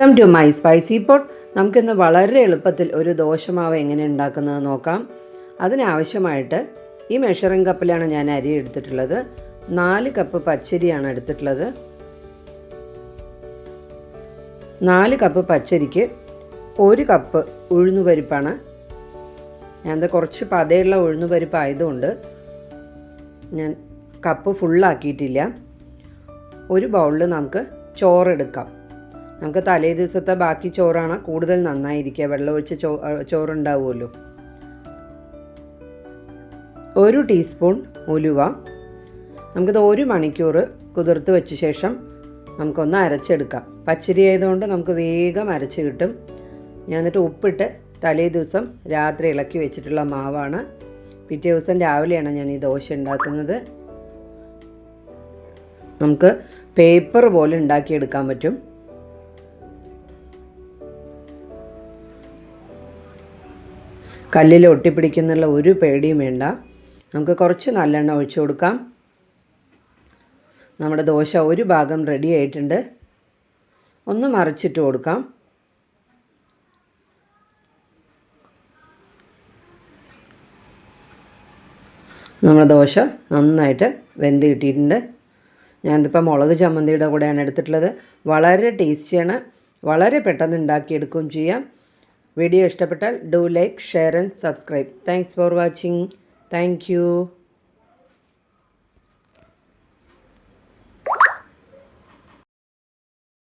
Welcome to my spicy pot. നമുക്കിന്ന് വളരെ എളുപ്പത്തിൽ ഒരു ദോശമാവ് എങ്ങനെ ഉണ്ടാക്കുന്നത് നോക്കാം. അതിനാവശ്യമായിട്ട് ഈ മെഷറിംഗ് കപ്പിലാണ് ഞാൻ അരി എടുത്തിട്ടുള്ളത്. 4 കപ്പ് പച്ചരിയാണ് എടുത്തിട്ടുള്ളത്. 4 കപ്പ് പച്ചരിക്ക് 1 കപ്പ് ഉഴുന്നുപരിപ്പാണ്. ഞാനത് കുറച്ച് പതയുള്ള ഉഴുന്നുപരിപ്പ് ആയതുകൊണ്ട് ഞാൻ കപ്പ് ഫുള്ളാക്കിയിട്ടില്ല. ഒരു ബൗളിൽ നമുക്ക് ചോറെടുക്കാം. നമുക്ക് തലേ ദിവസത്തെ ബാക്കി ചോറാണ് കൂടുതൽ നന്നായിരിക്കുക. വെള്ളമൊഴിച്ച് ചോറുണ്ടാവുമല്ലോ. 1 ടീസ്പൂൺ ഉലുവ. നമുക്കിത് 1 മണിക്കൂർ കുതിർത്ത് വെച്ച ശേഷം നമുക്കൊന്ന് അരച്ചെടുക്കാം. പച്ചരി ആയതുകൊണ്ട് നമുക്ക് വേഗം അരച്ച് കിട്ടും. ഞാൻ എന്നിട്ട് ഉപ്പിട്ട് തലേ ദിവസം രാത്രി ഇളക്കി വെച്ചിട്ടുള്ള മാവാണ്. പിറ്റേ ദിവസം രാവിലെയാണ് ഞാൻ ഈ ദോശ ഉണ്ടാക്കുന്നത്. നമുക്ക് പേപ്പർ പോലെ ഉണ്ടാക്കിയെടുക്കാൻ പറ്റും. കല്ലിൽ ഒട്ടിപ്പിടിക്കുന്നുള്ള ഒരു പേടിയും വേണ്ട. നമുക്ക് കുറച്ച് നല്ലെണ്ണ ഒഴിച്ചു കൊടുക്കാം. നമ്മുടെ ദോശ ഒരു ഭാഗം റെഡി ആയിട്ടുണ്ട്. ഒന്ന് മറിച്ചിട്ട് കൊടുക്കാം. നമ്മുടെ ദോശ നന്നായിട്ട് വെന്ത് കിട്ടിയിട്ടുണ്ട്. ഞാനിതിപ്പോൾ മുളക് ചമ്മന്തിയുടെ കൂടെയാണ് എടുത്തിട്ടുള്ളത്. വളരെ ടേസ്റ്റിയാണ്. വളരെ പെട്ടെന്ന് ഉണ്ടാക്കിയെടുക്കുകയും ചെയ്യാം. വീഡിയോ ഇഷ്ടപ്പെട്ടാൽ do like, share and subscribe. Thanks for watching. Thank you.